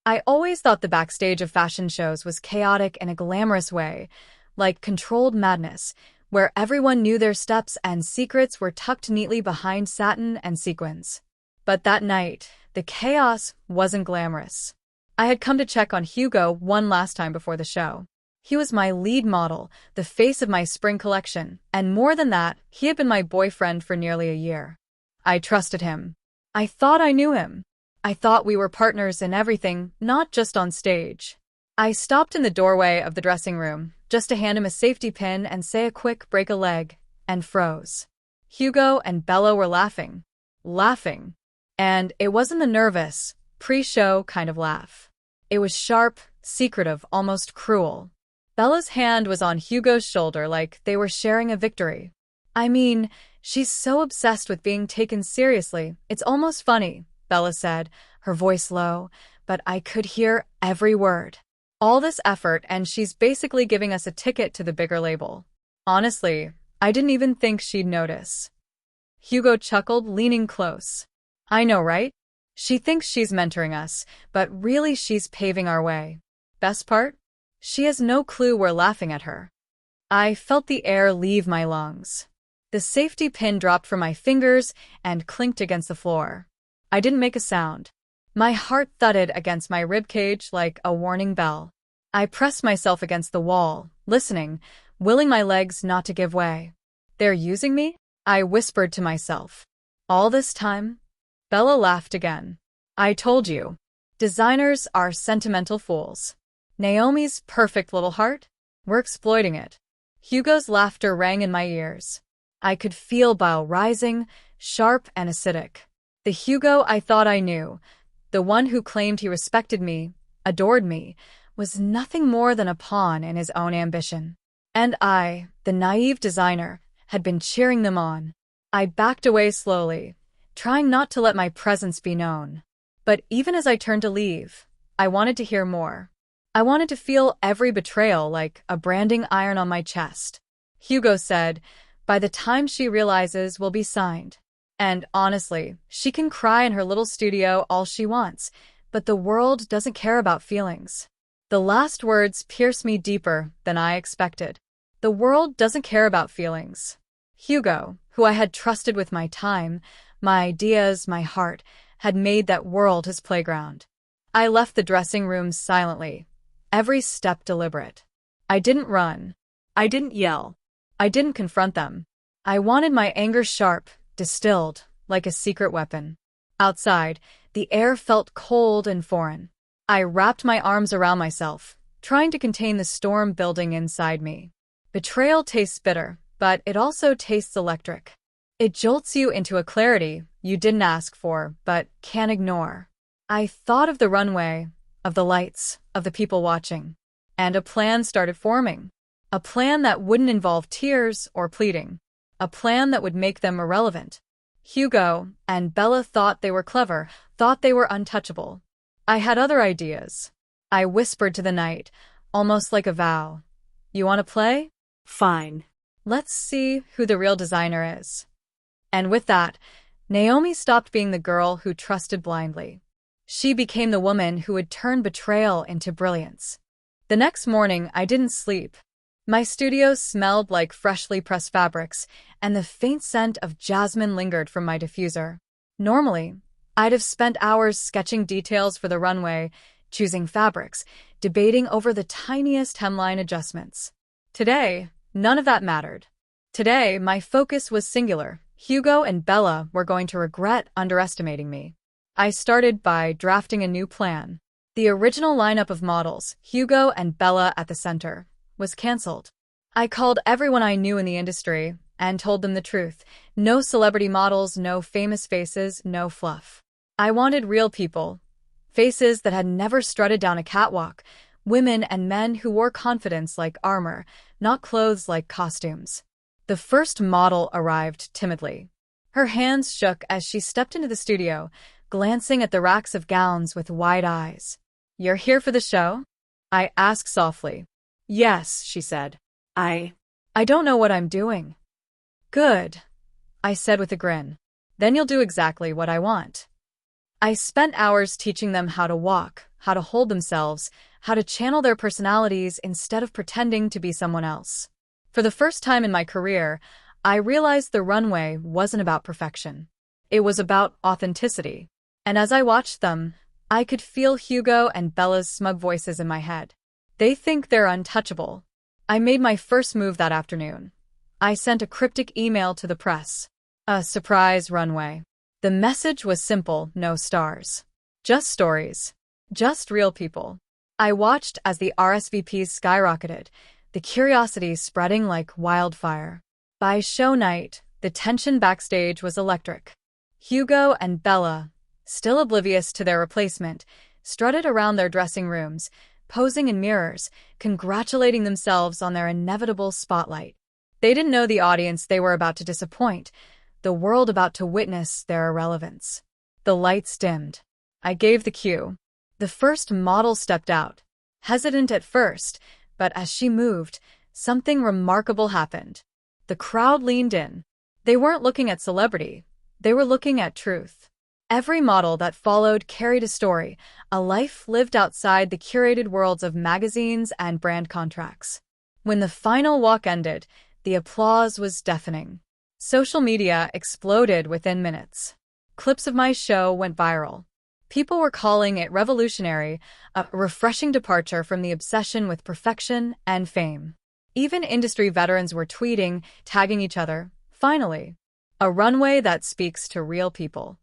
I always thought the backstage of fashion shows was chaotic in a glamorous way, like controlled madness, where everyone knew their steps and secrets were tucked neatly behind satin and sequins. But that night, the chaos wasn't glamorous. I had come to check on Hugo one last time before the show. He was my lead model, the face of my spring collection, and more than that, he had been my boyfriend for nearly a year. I trusted him. I thought I knew him. I thought we were partners in everything, not just on stage. I stopped in the doorway of the dressing room, just to hand him a safety pin and say a quick break a leg, and froze. Hugo and Bella were laughing. Laughing. And it wasn't the nervous, pre-show kind of laugh. It was sharp, secretive, almost cruel. Bella's hand was on Hugo's shoulder like they were sharing a victory. I mean, she's so obsessed with being taken seriously, it's almost funny, Bella said, her voice low, but I could hear every word. All this effort and she's basically giving us a ticket to the bigger label. Honestly, I didn't even think she'd notice. Hugo chuckled, leaning close. I know, right? She thinks she's mentoring us, but really she's paving our way. Best part? She has no clue we're laughing at her. I felt the air leave my lungs. The safety pin dropped from my fingers and clinked against the floor. I didn't make a sound. My heart thudded against my ribcage like a warning bell. I pressed myself against the wall, listening, willing my legs not to give way. They're using me? I whispered to myself. All this time? Bella laughed again. I told you. Designers are sentimental fools. Naomi's perfect little heart? We're exploiting it. Hugo's laughter rang in my ears. I could feel bile rising, sharp and acidic. The Hugo I thought I knew, the one who claimed he respected me, adored me, was nothing more than a pawn in his own ambition. And I, the naive designer, had been cheering them on. I backed away slowly, trying not to let my presence be known. But even as I turned to leave, I wanted to hear more. I wanted to feel every betrayal like a branding iron on my chest. Hugo said, by the time she realizes we'll be signed. And honestly, she can cry in her little studio all she wants, but the world doesn't care about feelings. The last words pierced me deeper than I expected. The world doesn't care about feelings. Hugo, who I had trusted with my time, my ideas, my heart, had made that world his playground. I left the dressing room silently, every step deliberate. I didn't run. I didn't yell. I didn't confront them. I wanted my anger sharp, distilled, like a secret weapon. Outside, the air felt cold and foreign. I wrapped my arms around myself, trying to contain the storm building inside me. Betrayal tastes bitter, but it also tastes electric. It jolts you into a clarity you didn't ask for, but can't ignore. I thought of the runway, of the lights, of the people watching. And a plan started forming. A plan that wouldn't involve tears or pleading. A plan that would make them irrelevant. Hugo and Bella thought they were clever, thought they were untouchable. I had other ideas. I whispered to the night, almost like a vow. You want to play? Fine. Let's see who the real designer is. And with that, Naomi stopped being the girl who trusted blindly. She became the woman who would turn betrayal into brilliance. The next morning, I didn't sleep. My studio smelled like freshly pressed fabrics, and the faint scent of jasmine lingered from my diffuser. Normally, I'd have spent hours sketching details for the runway, choosing fabrics, debating over the tiniest hemline adjustments. Today, none of that mattered. Today, my focus was singular. Hugo and Bella were going to regret underestimating me. I started by drafting a new plan. The original lineup of models, Hugo and Bella at the center, was cancelled. I called everyone I knew in the industry and told them the truth. No celebrity models, no famous faces, no fluff. I wanted real people, faces that had never strutted down a catwalk, women and men who wore confidence like armor, not clothes like costumes. The first model arrived timidly. Her hands shook as she stepped into the studio, glancing at the racks of gowns with wide eyes. You're here for the show? I asked softly. Yes, she said. I don't know what I'm doing. Good, I said with a grin. Then you'll do exactly what I want. I spent hours teaching them how to walk, how to hold themselves, how to channel their personalities instead of pretending to be someone else. For the first time in my career, I realized the runway wasn't about perfection. It was about authenticity. And as I watched them, I could feel Hugo and Bella's smug voices in my head. They think they're untouchable. I made my first move that afternoon. I sent a cryptic email to the press. A surprise runway. The message was simple, no stars. Just stories. Just real people. I watched as the RSVPs skyrocketed, the curiosity spreading like wildfire. By show night, the tension backstage was electric. Hugo and Bella, still oblivious to their replacement, strutted around their dressing rooms, posing in mirrors, congratulating themselves on their inevitable spotlight. They didn't know the audience they were about to disappoint, the world about to witness their irrelevance. The lights dimmed. I gave the cue. The first model stepped out, hesitant at first, but as she moved, something remarkable happened. The crowd leaned in. They weren't looking at celebrity. They were looking at truth. Every model that followed carried a story, a life lived outside the curated worlds of magazines and brand contracts. When the final walk ended, the applause was deafening. Social media exploded within minutes. Clips of my show went viral. People were calling it revolutionary, a refreshing departure from the obsession with perfection and fame. Even industry veterans were tweeting, tagging each other. Finally, a runway that speaks to real people.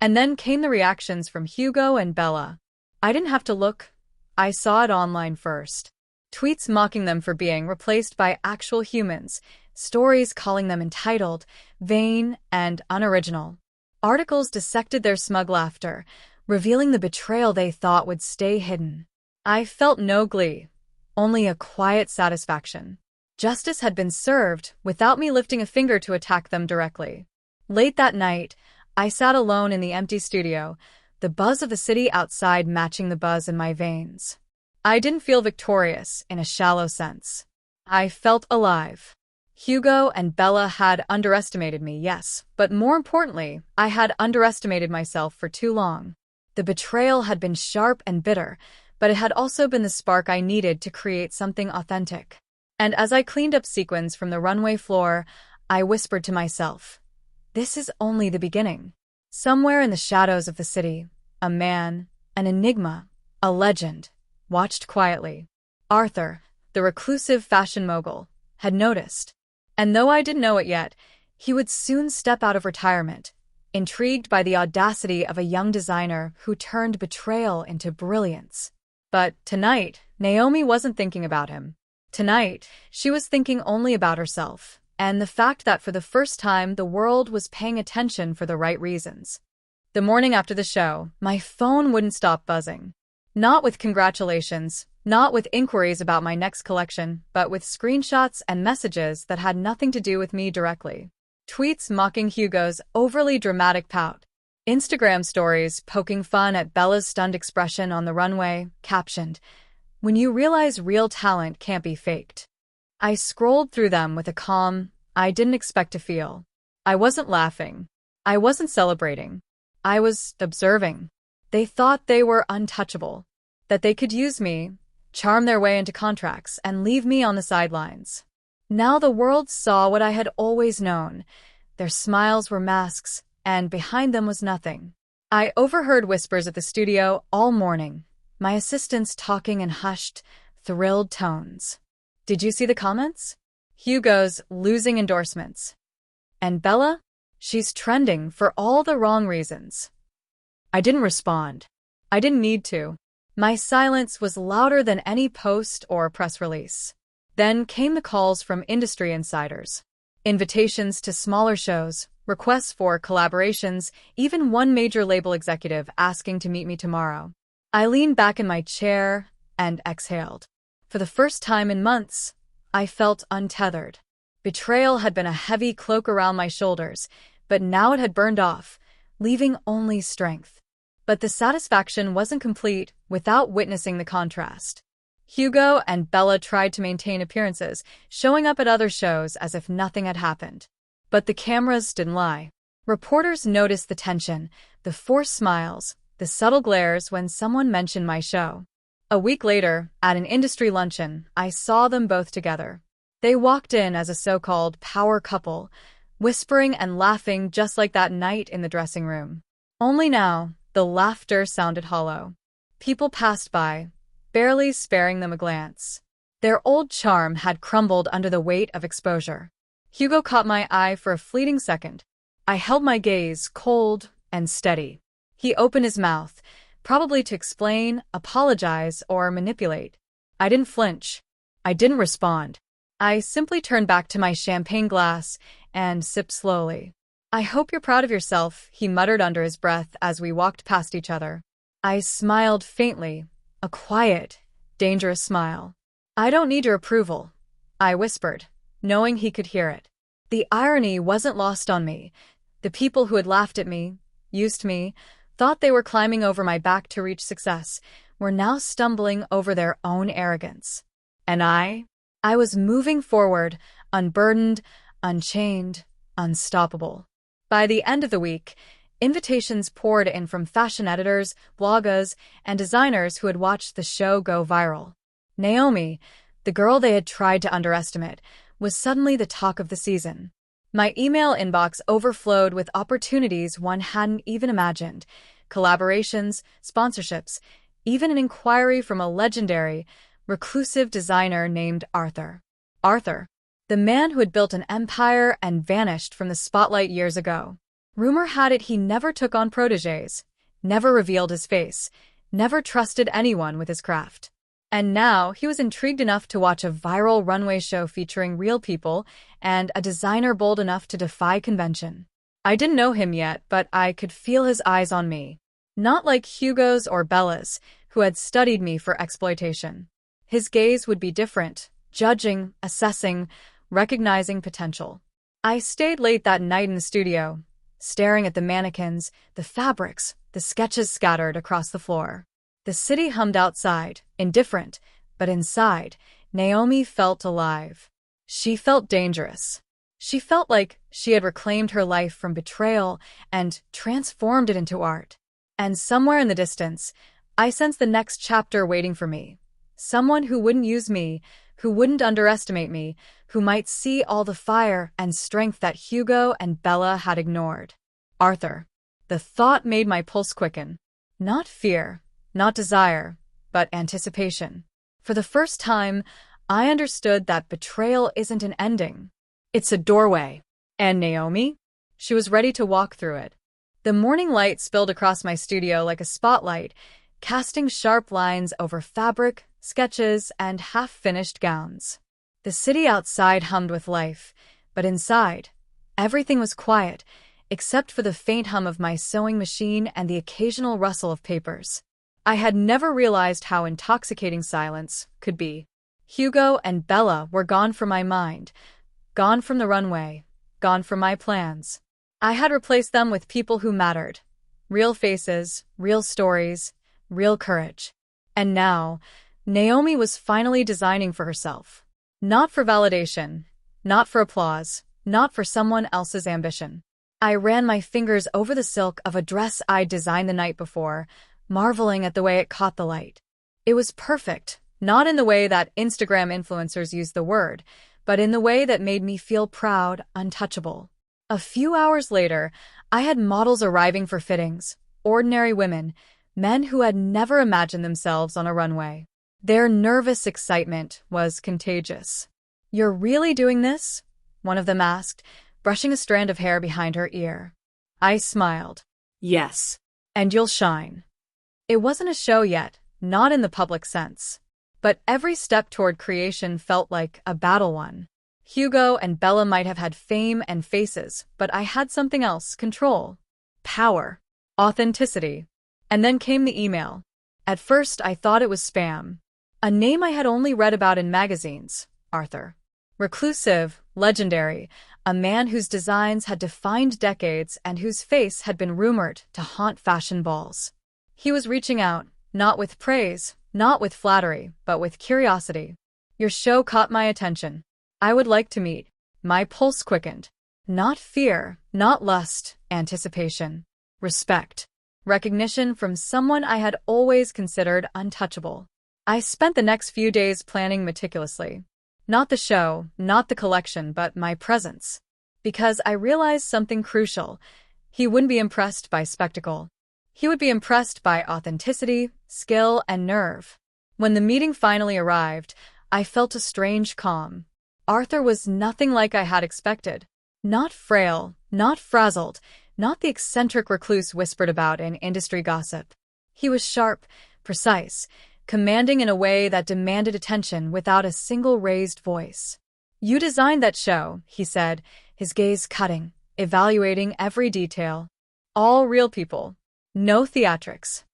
And then came the reactions from Hugo and Bella. I didn't have to look. I saw it online first. Tweets mocking them for being replaced by actual humans, stories calling them entitled, vain, and unoriginal. Articles dissected their smug laughter, revealing the betrayal they thought would stay hidden. I felt no glee, only a quiet satisfaction. Justice had been served without me lifting a finger to attack them directly. Late that night, I sat alone in the empty studio, the buzz of the city outside matching the buzz in my veins. I didn't feel victorious in a shallow sense. I felt alive. Hugo and Bella had underestimated me, yes, but more importantly, I had underestimated myself for too long. The betrayal had been sharp and bitter, but it had also been the spark I needed to create something authentic. And as I cleaned up sequins from the runway floor, I whispered to myself, this is only the beginning. Somewhere in the shadows of the city, a man, an enigma, a legend, watched quietly. Arthur, the reclusive fashion mogul, had noticed. And though I didn't know it yet, he would soon step out of retirement, intrigued by the audacity of a young designer who turned betrayal into brilliance. But tonight, Naomi wasn't thinking about him. Tonight, she was thinking only about herself, and the fact that for the first time the world was paying attention for the right reasons. The morning after the show, my phone wouldn't stop buzzing. Not with congratulations, not with inquiries about my next collection, but with screenshots and messages that had nothing to do with me directly. Tweets mocking Hugo's overly dramatic pout. Instagram stories poking fun at Bella's stunned expression on the runway, captioned, "When you realize real talent can't be faked." I scrolled through them with a calm I didn't expect to feel. I wasn't laughing. I wasn't celebrating. I was observing. They thought they were untouchable, that they could use me, charm their way into contracts, and leave me on the sidelines. Now the world saw what I had always known. Their smiles were masks, and behind them was nothing. I overheard whispers at the studio all morning, my assistants talking in hushed, thrilled tones. Did you see the comments? Hugo's losing endorsements. And Bella? She's trending for all the wrong reasons. I didn't respond. I didn't need to. My silence was louder than any post or press release. Then came the calls from industry insiders. Invitations to smaller shows, requests for collaborations, even one major label executive asking to meet me tomorrow. I leaned back in my chair and exhaled. For the first time in months, I felt untethered. Betrayal had been a heavy cloak around my shoulders, but now it had burned off, leaving only strength. But the satisfaction wasn't complete without witnessing the contrast. Hugo and Bella tried to maintain appearances, showing up at other shows as if nothing had happened. But the cameras didn't lie. Reporters noticed the tension, the forced smiles, the subtle glares when someone mentioned my show. A week later, at an industry luncheon, I saw them both together. They walked in as a so-called power couple, whispering and laughing just like that night in the dressing room. Only now, the laughter sounded hollow. People passed by, barely sparing them a glance. Their old charm had crumbled under the weight of exposure. Hugo caught my eye for a fleeting second. I held my gaze cold and steady. He opened his mouth, probably to explain, apologize, or manipulate. I didn't flinch. I didn't respond. I simply turned back to my champagne glass and sipped slowly. "I hope you're proud of yourself," he muttered under his breath as we walked past each other. I smiled faintly, a quiet, dangerous smile. "I don't need your approval," I whispered, knowing he could hear it. The irony wasn't lost on me. The people who had laughed at me, used me, thought they were climbing over my back to reach success, were now stumbling over their own arrogance. And I was moving forward, unburdened, unchained, unstoppable. By the end of the week, invitations poured in from fashion editors, bloggers, and designers who had watched the show go viral. Naomi, the girl they had tried to underestimate, was suddenly the talk of the season. My email inbox overflowed with opportunities one hadn't even imagined. Collaborations, sponsorships, even an inquiry from a legendary, reclusive designer named Arthur. Arthur, the man who had built an empire and vanished from the spotlight years ago. Rumor had it he never took on protégés, never revealed his face, never trusted anyone with his craft. And now he was intrigued enough to watch a viral runway show featuring real people and a designer bold enough to defy convention. I didn't know him yet, but I could feel his eyes on me. Not like Hugo's or Bella's, who had studied me for exploitation. His gaze would be different, judging, assessing, recognizing potential. I stayed late that night in the studio, staring at the mannequins, the fabrics, the sketches scattered across the floor. The city hummed outside, indifferent, but inside, Naomi felt alive. She felt dangerous. She felt like she had reclaimed her life from betrayal and transformed it into art. And somewhere in the distance, I sensed the next chapter waiting for me. Someone who wouldn't use me, who wouldn't underestimate me, who might see all the fire and strength that Hugo and Bella had ignored. Arthur. The thought made my pulse quicken. Not fear, not desire, but anticipation. For the first time, I understood that betrayal isn't an ending. It's a doorway. And Naomi? She was ready to walk through it. The morning light spilled across my studio like a spotlight, casting sharp lines over fabric, sketches, and half-finished gowns. The city outside hummed with life, but inside, everything was quiet, except for the faint hum of my sewing machine and the occasional rustle of papers. I had never realized how intoxicating silence could be. Hugo and Bella were gone from my mind, gone from the runway, gone from my plans. I had replaced them with people who mattered. Real faces, real stories, real courage. And now, Naomi was finally designing for herself. Not for validation, not for applause, not for someone else's ambition. I ran my fingers over the silk of a dress I'd designed the night before, marveling at the way it caught the light. It was perfect, not in the way that Instagram influencers use the word, but in the way that made me feel proud, untouchable. A few hours later, I had models arriving for fittings, ordinary women, men who had never imagined themselves on a runway. Their nervous excitement was contagious. "You're really doing this?" one of them asked, brushing a strand of hair behind her ear. I smiled. "Yes. And you'll shine." It wasn't a show yet, not in the public sense. But every step toward creation felt like a battle won. Hugo and Bella might have had fame and faces, but I had something else: control, power, authenticity. And then came the email. At first, I thought it was spam. A name I had only read about in magazines: Arthur. Reclusive, legendary, a man whose designs had defined decades and whose face had been rumored to haunt fashion balls. He was reaching out, not with praise, not with flattery, but with curiosity. "Your show caught my attention. I would like to meet." My pulse quickened. Not fear, not lust, anticipation. Respect. recognition from someone I had always considered untouchable. I spent the next few days planning meticulously. Not the show, not the collection, but my presence. Because I realized something crucial. He wouldn't be impressed by spectacle. He would be impressed by authenticity, skill, and nerve. When the meeting finally arrived, I felt a strange calm. Arthur was nothing like I had expected. Not frail, not frazzled, not the eccentric recluse whispered about in industry gossip. He was sharp, precise, commanding in a way that demanded attention without a single raised voice. "You designed that show," he said, his gaze cutting, evaluating every detail. "All real people. No theatrics."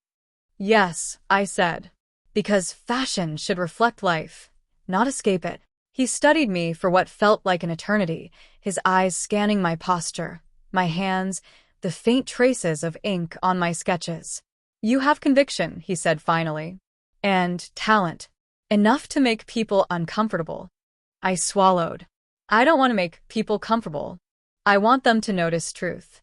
"Yes," I said. "Because fashion should reflect life, not escape it." He studied me for what felt like an eternity, his eyes scanning my posture, my hands, the faint traces of ink on my sketches. "You have conviction," he said finally. "And talent. Enough to make people uncomfortable." I swallowed. "I don't want to make people comfortable. I want them to notice truth."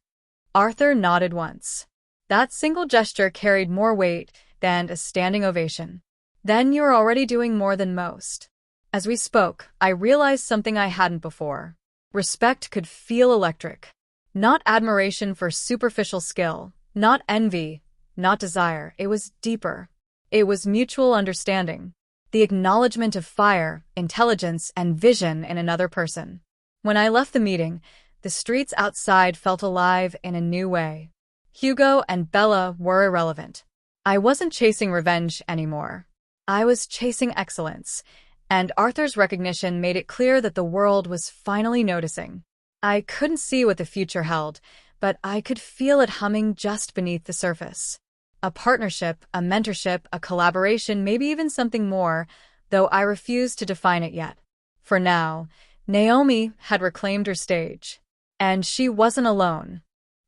Arthur nodded once. That single gesture carried more weight than a standing ovation. "Then you're already doing more than most." As we spoke, I realized something I hadn't before. Respect could feel electric. Not admiration for superficial skill, not envy, not desire. It was deeper. It was mutual understanding. The acknowledgement of fire, intelligence, and vision in another person. When I left the meeting, the streets outside felt alive in a new way. Hugo and Bella were irrelevant. I wasn't chasing revenge anymore. I was chasing excellence. And Arthur's recognition made it clear that the world was finally noticing. I couldn't see what the future held, but I could feel it humming just beneath the surface. A partnership, a mentorship, a collaboration, maybe even something more, though I refused to define it yet. For now, Naomi had reclaimed her stage. And she wasn't alone.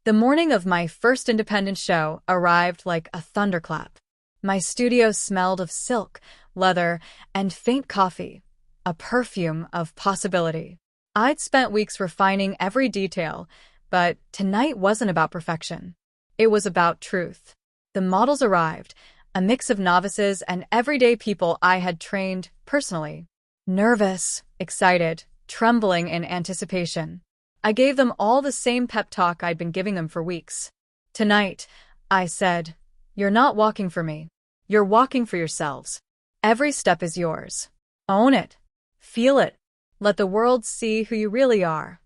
The morning of my first independent show arrived like a thunderclap. My studio smelled of silk, leather, and faint coffee, a perfume of possibility. I'd spent weeks refining every detail, but tonight wasn't about perfection. It was about truth. The models arrived, a mix of novices and everyday people I had trained personally. Nervous, excited, trembling in anticipation. I gave them all the same pep talk I'd been giving them for weeks. "Tonight," I said, "you're not walking for me. You're walking for yourselves. Every step is yours. Own it. Feel it. Let the world see who you really are."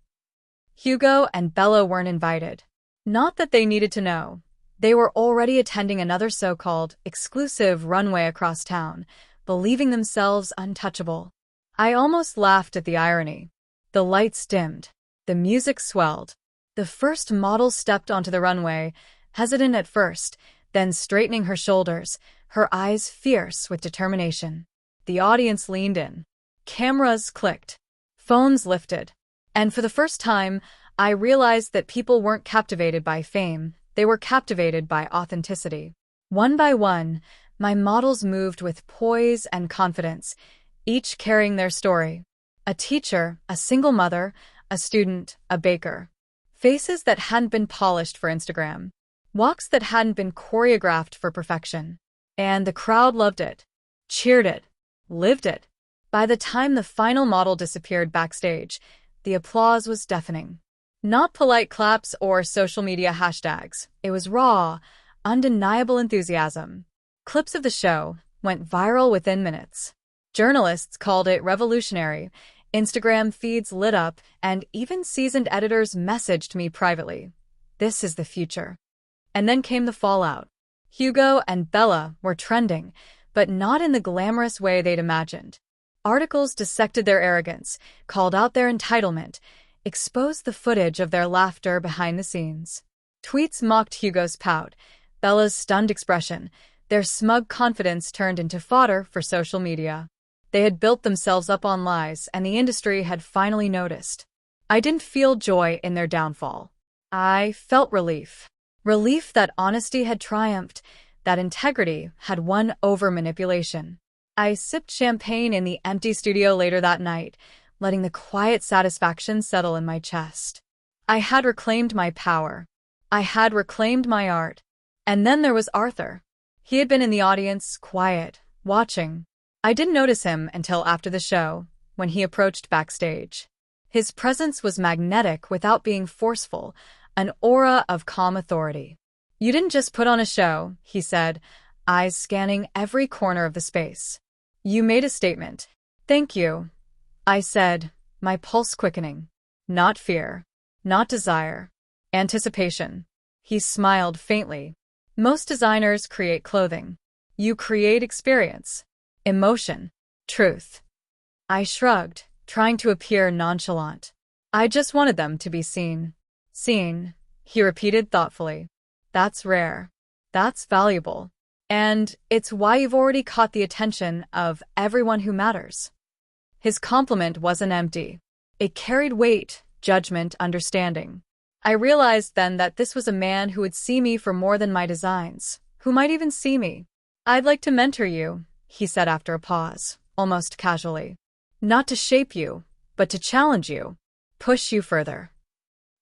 Hugo and Bella weren't invited. Not that they needed to know. They were already attending another so-called exclusive runway across town, believing themselves untouchable. I almost laughed at the irony. The lights dimmed. The music swelled. The first model stepped onto the runway, hesitant at first, then straightening her shoulders, her eyes fierce with determination. The audience leaned in. Cameras clicked. Phones lifted. And for the first time, I realized that people weren't captivated by fame, they were captivated by authenticity. One by one, my models moved with poise and confidence, each carrying their story. A teacher, a single mother, a student, a baker. Faces that hadn't been polished for Instagram. Walks that hadn't been choreographed for perfection. And the crowd loved it, cheered it, lived it. By the time the final model disappeared backstage, the applause was deafening. Not polite claps or social media hashtags. It was raw, undeniable enthusiasm. Clips of the show went viral within minutes. Journalists called it revolutionary. Instagram feeds lit up, and even seasoned editors messaged me privately. "This is the future." And then came the fallout. Hugo and Bella were trending, but not in the glamorous way they'd imagined. Articles dissected their arrogance, called out their entitlement, exposed the footage of their laughter behind the scenes. Tweets mocked Hugo's pout, Bella's stunned expression. Their smug confidence turned into fodder for social media. They had built themselves up on lies, and the industry had finally noticed. I didn't feel joy in their downfall. I felt relief. Relief that honesty had triumphed, that integrity had won over manipulation. I sipped champagne in the empty studio later that night, letting the quiet satisfaction settle in my chest. I had reclaimed my power. I had reclaimed my art. And then there was Arthur. He had been in the audience, quiet, watching. I didn't notice him until after the show, when he approached backstage. His presence was magnetic without being forceful, an aura of calm authority. "You didn't just put on a show," he said, eyes scanning every corner of the space. "You made a statement." "Thank you," I said, my pulse quickening. Not fear, not desire, anticipation. He smiled faintly. "Most designers create clothing. You create experience, emotion, truth." I shrugged, trying to appear nonchalant. "I just wanted them to be seen." "Seen," he repeated thoughtfully. "That's rare. That's valuable. And it's why you've already caught the attention of everyone who matters." His compliment wasn't empty. It carried weight, judgment, understanding. I realized then that this was a man who would see me for more than my designs, who might even see me. "I'd like to mentor you," he said after a pause, almost casually. "Not to shape you, but to challenge you, push you further."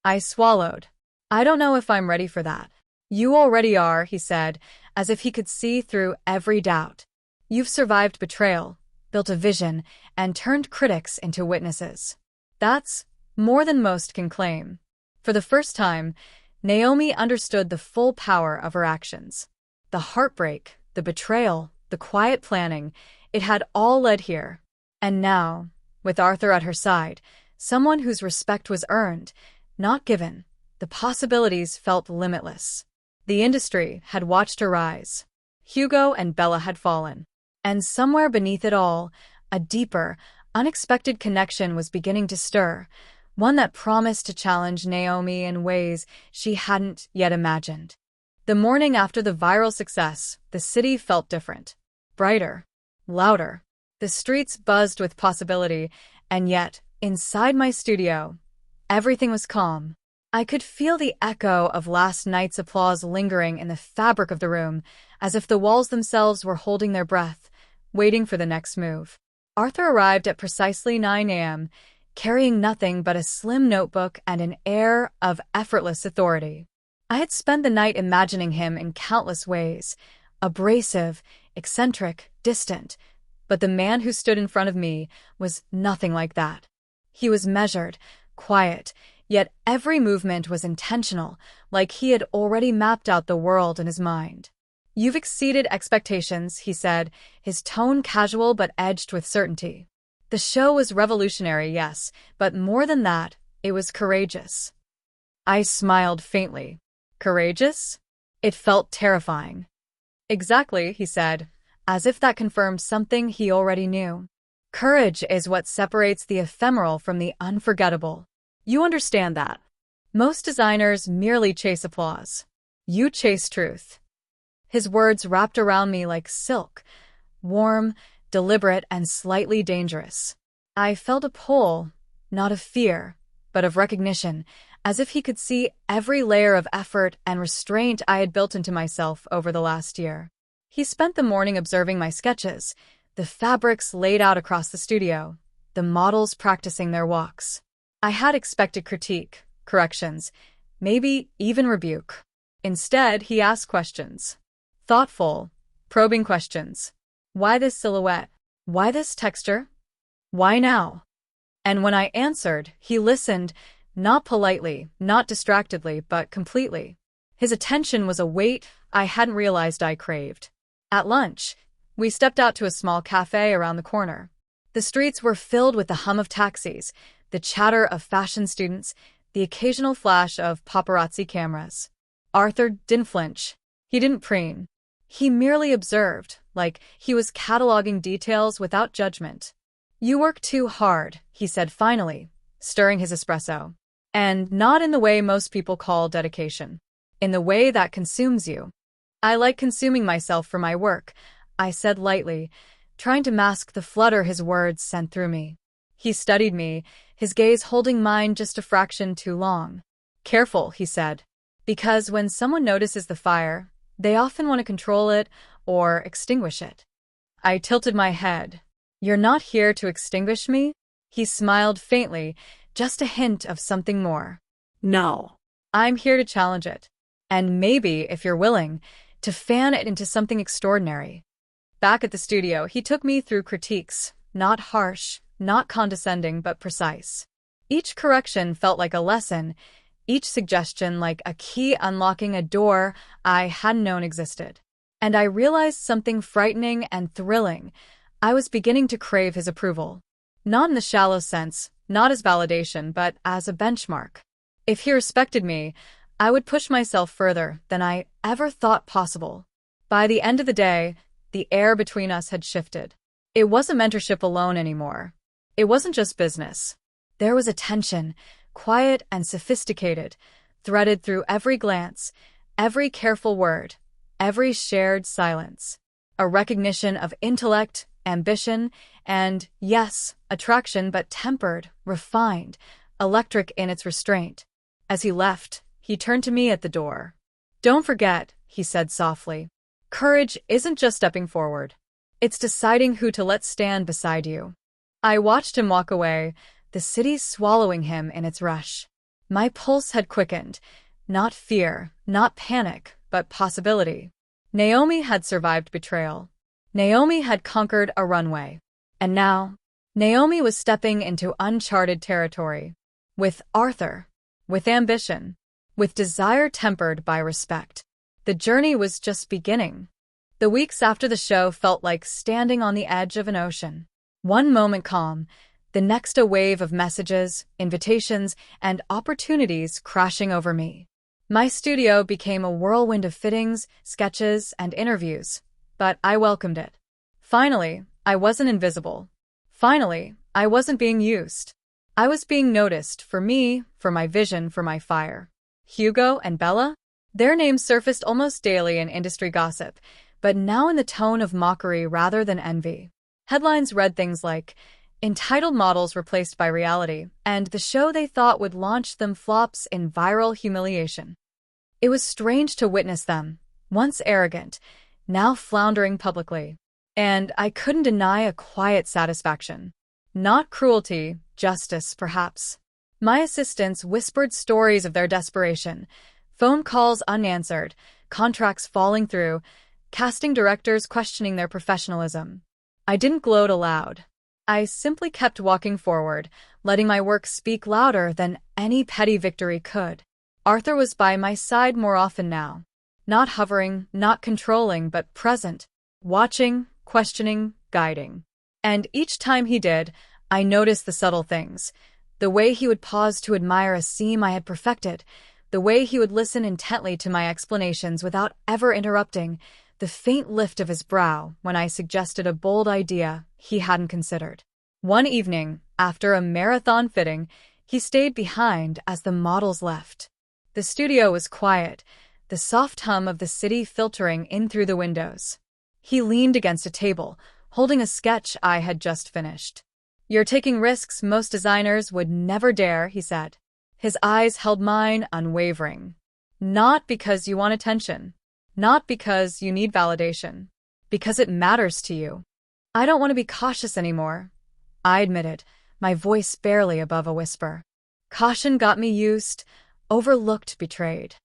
I swallowed. "I don't know if I'm ready for that." "You already are," he said, as if he could see through every doubt. "You've survived betrayal, built a vision, and turned critics into witnesses. That's more than most can claim." For the first time, Naomi understood the full power of her actions. The heartbreak, the betrayal, the quiet planning, it had all led here. And now, with Arthur at her side, someone whose respect was earned, not given, the possibilities felt limitless. The industry had watched her rise. Hugo and Bella had fallen. And somewhere beneath it all, a deeper, unexpected connection was beginning to stir, one that promised to challenge Naomi in ways she hadn't yet imagined. The morning after the viral success, the city felt different. Brighter, louder. The streets buzzed with possibility, and yet, inside my studio, everything was calm. I could feel the echo of last night's applause lingering in the fabric of the room, as if the walls themselves were holding their breath, waiting for the next move. Arthur arrived at precisely 9 a.m., carrying nothing but a slim notebook and an air of effortless authority. I had spent the night imagining him in countless ways, abrasive, eccentric, distant, but the man who stood in front of me was nothing like that. He was measured, quiet, yet every movement was intentional, like he had already mapped out the world in his mind. "You've exceeded expectations," he said, his tone casual but edged with certainty. The show was revolutionary, yes, but more than that, it was courageous. I smiled faintly. Courageous? It felt terrifying. "Exactly," he said, as if that confirmed something he already knew. "Courage is what separates the ephemeral from the unforgettable. You understand that. Most designers merely chase applause. You chase truth." His words wrapped around me like silk, warm, deliberate, and slightly dangerous. I felt a pull, not of fear, but of recognition, as if he could see every layer of effort and restraint I had built into myself over the last year. He spent the morning observing my sketches, the fabrics laid out across the studio, the models practicing their walks. I had expected critique, corrections, maybe even rebuke. Instead, he asked questions. Thoughtful, probing questions. Why this silhouette? Why this texture? Why now? And when I answered, he listened, not politely, not distractedly, but completely. His attention was a weight I hadn't realized I craved. At lunch, we stepped out to a small cafe around the corner. The streets were filled with the hum of taxis, the chatter of fashion students, the occasional flash of paparazzi cameras. Arthur didn't flinch. He didn't preen. He merely observed, like he was cataloging details without judgment. "You work too hard," he said finally, stirring his espresso. "And not in the way most people call dedication. In the way that consumes you." "I like consuming myself for my work," I said lightly, trying to mask the flutter his words sent through me. He studied me, his gaze holding mine just a fraction too long. "Careful," he said. "Because when someone notices the fire, they often want to control it or extinguish it." I tilted my head. "You're not here to extinguish me?" He smiled faintly, just a hint of something more. "No. I'm here to challenge it. and maybe, if you're willing, to fan it into something extraordinary. Back at the studio, he took me through critiques, not harsh, not condescending, but precise. Each correction felt like a lesson, each suggestion like a key unlocking a door I hadn't known existed. And I realized something frightening and thrilling. I was beginning to crave his approval. Not in the shallow sense, not as validation, but as a benchmark. If he respected me, I would push myself further than I ever thought possible. By the end of the day, the air between us had shifted. It wasn't mentorship alone anymore. It wasn't just business. There was a tension, quiet and sophisticated, threaded through every glance, every careful word, every shared silence. A recognition of intellect, ambition, and, yes, attraction, but tempered, refined, electric in its restraint. As he left, he turned to me at the door. "Don't forget," he said softly, "courage isn't just stepping forward. It's deciding who to let stand beside you." I watched him walk away, the city swallowing him in its rush. My pulse had quickened. Not fear, not panic, but possibility. Naomi had survived betrayal. Naomi had conquered a runway. And now, Naomi was stepping into uncharted territory. With Arthur. With ambition. With desire tempered by respect. The journey was just beginning. The weeks after the show felt like standing on the edge of an ocean. One moment calm, the next a wave of messages, invitations, and opportunities crashing over me. My studio became a whirlwind of fittings, sketches, and interviews, but I welcomed it. Finally, I wasn't invisible. Finally, I wasn't being used. I was being noticed for me, for my vision, for my fire. Hugo and Bella? Their names surfaced almost daily in industry gossip, but now in the tone of mockery rather than envy. Headlines read things like, "Entitled models replaced by reality," and the show they thought would launch them flops in viral humiliation. It was strange to witness them, once arrogant, now floundering publicly. And I couldn't deny a quiet satisfaction. Not cruelty, justice, perhaps. My assistants whispered stories of their desperation, phone calls unanswered, contracts falling through, casting directors questioning their professionalism. I didn't gloat aloud. I simply kept walking forward, letting my work speak louder than any petty victory could. Arthur was by my side more often now. Not hovering, not controlling, but present. Watching, questioning, guiding. And each time he did, I noticed the subtle things. The way he would pause to admire a seam I had perfected. The way he would listen intently to my explanations without ever interrupting. The faint lift of his brow when I suggested a bold idea he hadn't considered. One evening, after a marathon fitting, he stayed behind as the models left. The studio was quiet, the soft hum of the city filtering in through the windows. He leaned against a table, holding a sketch I had just finished. "You're taking risks most designers would never dare," he said. His eyes held mine unwavering. "Not because you want attention. Not because you need validation. Because it matters to you." "I don't want to be cautious anymore," I admitted, my voice barely above a whisper. Caution got me used, overlooked, betrayed.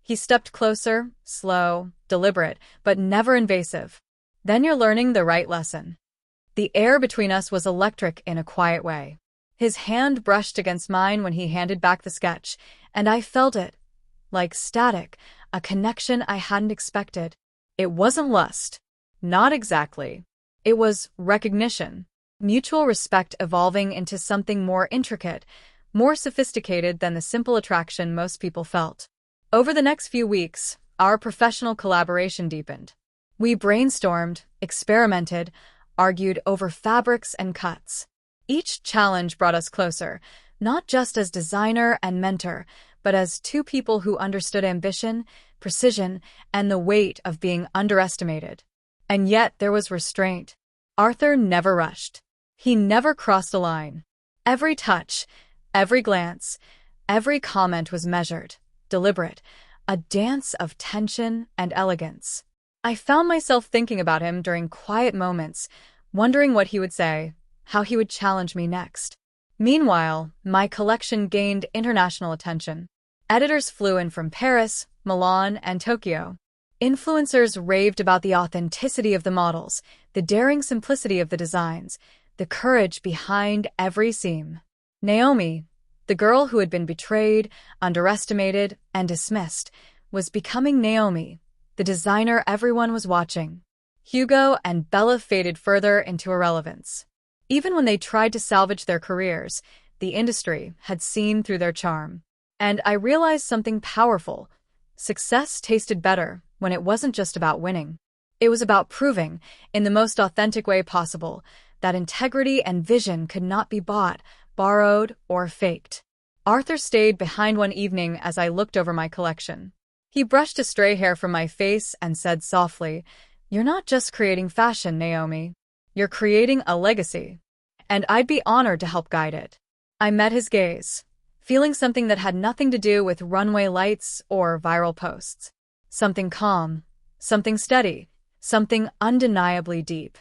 He stepped closer, slow, deliberate, but never invasive. "Then you're learning the right lesson." The air between us was electric in a quiet way. His hand brushed against mine when he handed back the sketch, and I felt it. Like static, a connection I hadn't expected. It wasn't lust. Not exactly. It was recognition. Mutual respect evolving into something more intricate, more sophisticated than the simple attraction most people felt. Over the next few weeks, our professional collaboration deepened. We brainstormed, experimented, argued over fabrics and cuts. Each challenge brought us closer, not just as designer and mentor, but as two people who understood ambition, precision, and the weight of being underestimated. And yet there was restraint. Arthur never rushed. He never crossed a line. Every touch, every glance, every comment was measured, deliberate, a dance of tension and elegance. I found myself thinking about him during quiet moments, wondering what he would say, how he would challenge me next. Meanwhile, my collection gained international attention. Editors flew in from Paris, Milan, and Tokyo. Influencers raved about the authenticity of the models, the daring simplicity of the designs, the courage behind every seam. Naomi, the girl who had been betrayed, underestimated, and dismissed, was becoming Naomi, the designer everyone was watching. Hugo and Bella faded further into irrelevance. Even when they tried to salvage their careers, the industry had seen through their charm. And I realized something powerful. Success tasted better when it wasn't just about winning. It was about proving, in the most authentic way possible, that integrity and vision could not be bought, borrowed, or faked. Arthur stayed behind one evening as I looked over my collection. He brushed a stray hair from my face and said softly, "You're not just creating fashion, Naomi. You're creating a legacy. And I'd be honored to help guide it." I met his gaze, feeling something that had nothing to do with runway lights or viral posts. Something calm, something steady, something undeniably deep.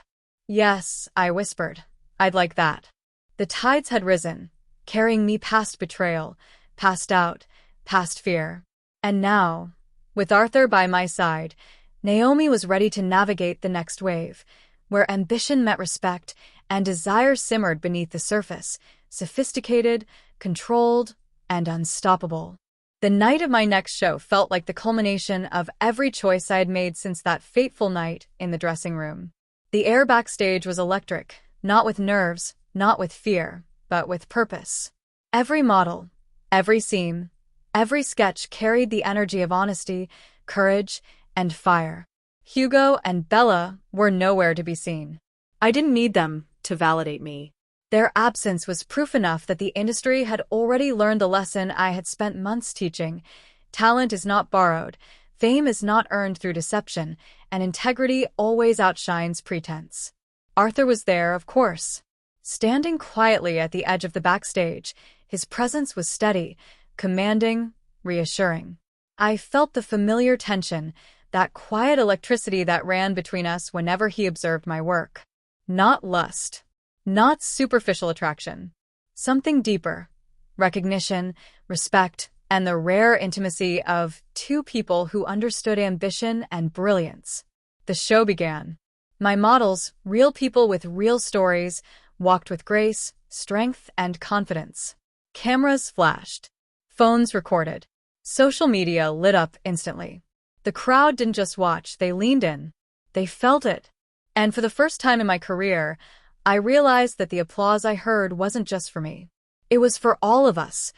"Yes," I whispered, "I'd like that." The tides had risen, carrying me past betrayal, past doubt, past fear. And now, with Arthur by my side, Naomi was ready to navigate the next wave, where ambition met respect and desire simmered beneath the surface, sophisticated, controlled, and unstoppable. The night of my next show felt like the culmination of every choice I had made since that fateful night in the dressing room. The air backstage was electric, not with nerves, not with fear, but with purpose. Every model, every seam, every sketch carried the energy of honesty, courage, and fire. Hugo and Bella were nowhere to be seen. I didn't need them to validate me. Their absence was proof enough that the industry had already learned the lesson I had spent months teaching. Talent is not borrowed, fame is not earned through deception, and integrity always outshines pretense. Arthur was there, of course. Standing quietly at the edge of the backstage, his presence was steady, commanding, reassuring. I felt the familiar tension, that quiet electricity that ran between us whenever he observed my work. Not lust. Not superficial attraction. Something deeper. Recognition, respect, and the rare intimacy of two people who understood ambition and brilliance. The show began. My models, real people with real stories, walked with grace, strength, and confidence. Cameras flashed. Phones recorded. Social media lit up instantly. The crowd didn't just watch, they leaned in. They felt it. And for the first time in my career, I realized that the applause I heard wasn't just for me. It was for all of us.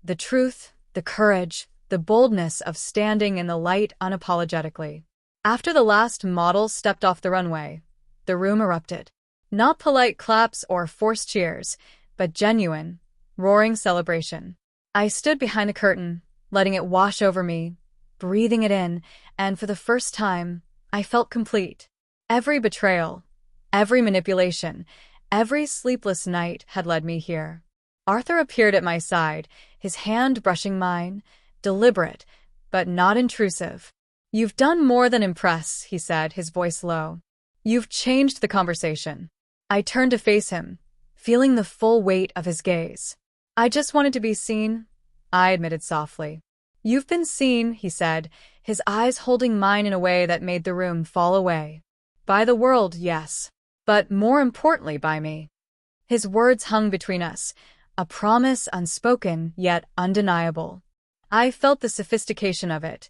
The truth, the courage, the boldness of standing in the light unapologetically. After the last model stepped off the runway, the room erupted. Not polite claps or forced cheers, but genuine, roaring celebration. I stood behind the curtain, letting it wash over me, breathing it in, and for the first time, I felt complete. Every betrayal, every manipulation, every sleepless night had led me here. Arthur appeared at my side, his hand brushing mine, deliberate, but not intrusive. "You've done more than impress," he said, his voice low. "You've changed the conversation." I turned to face him, feeling the full weight of his gaze. "I just wanted to be seen," I admitted softly. "You've been seen," he said, his eyes holding mine in a way that made the room fall away. "By the world, yes. But more importantly by me." His words hung between us, a promise unspoken yet undeniable. I felt the sophistication of it,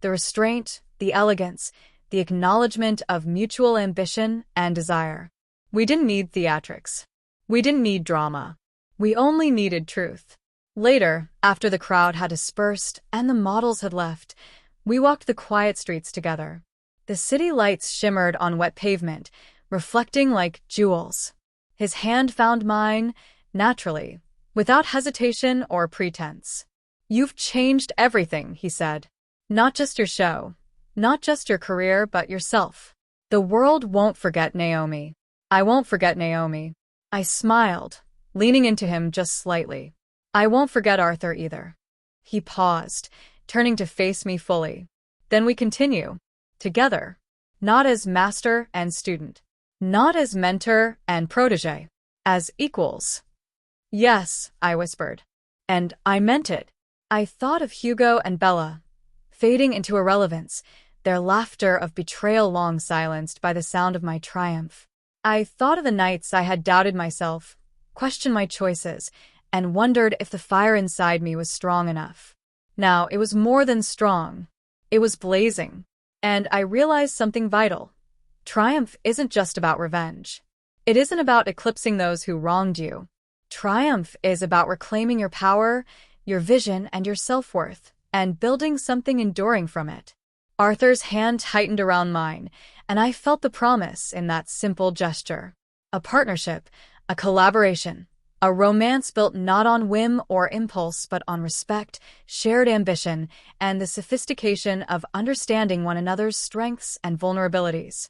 the restraint, the elegance, the acknowledgement of mutual ambition and desire. We didn't need theatrics. We didn't need drama. We only needed truth. Later, after the crowd had dispersed and the models had left, we walked the quiet streets together. The city lights shimmered on wet pavement, reflecting like jewels. His hand found mine, naturally, without hesitation or pretense. "You've changed everything," he said. "Not just your show, not just your career, but yourself. The world won't forget Naomi. I won't forget Naomi." I smiled, leaning into him just slightly. "I won't forget Arthur either." He paused, turning to face me fully. "Then we continue. Together. Not as master and student. Not as mentor and protege. As equals." "Yes," I whispered. And I meant it. I thought of Hugo and Bella. fading into irrelevance, their laughter of betrayal long silenced by the sound of my triumph. I thought of the nights I had doubted myself, questioned my choices, and wondered if the fire inside me was strong enough. Now, it was more than strong. It was blazing. And I realized something vital. Triumph isn't just about revenge. It isn't about eclipsing those who wronged you. Triumph is about reclaiming your power, your vision, and your self-worth, and building something enduring from it. Arthur's hand tightened around mine, and I felt the promise in that simple gesture. A partnership, a collaboration, a romance built not on whim or impulse but on respect, shared ambition, and the sophistication of understanding one another's strengths and vulnerabilities.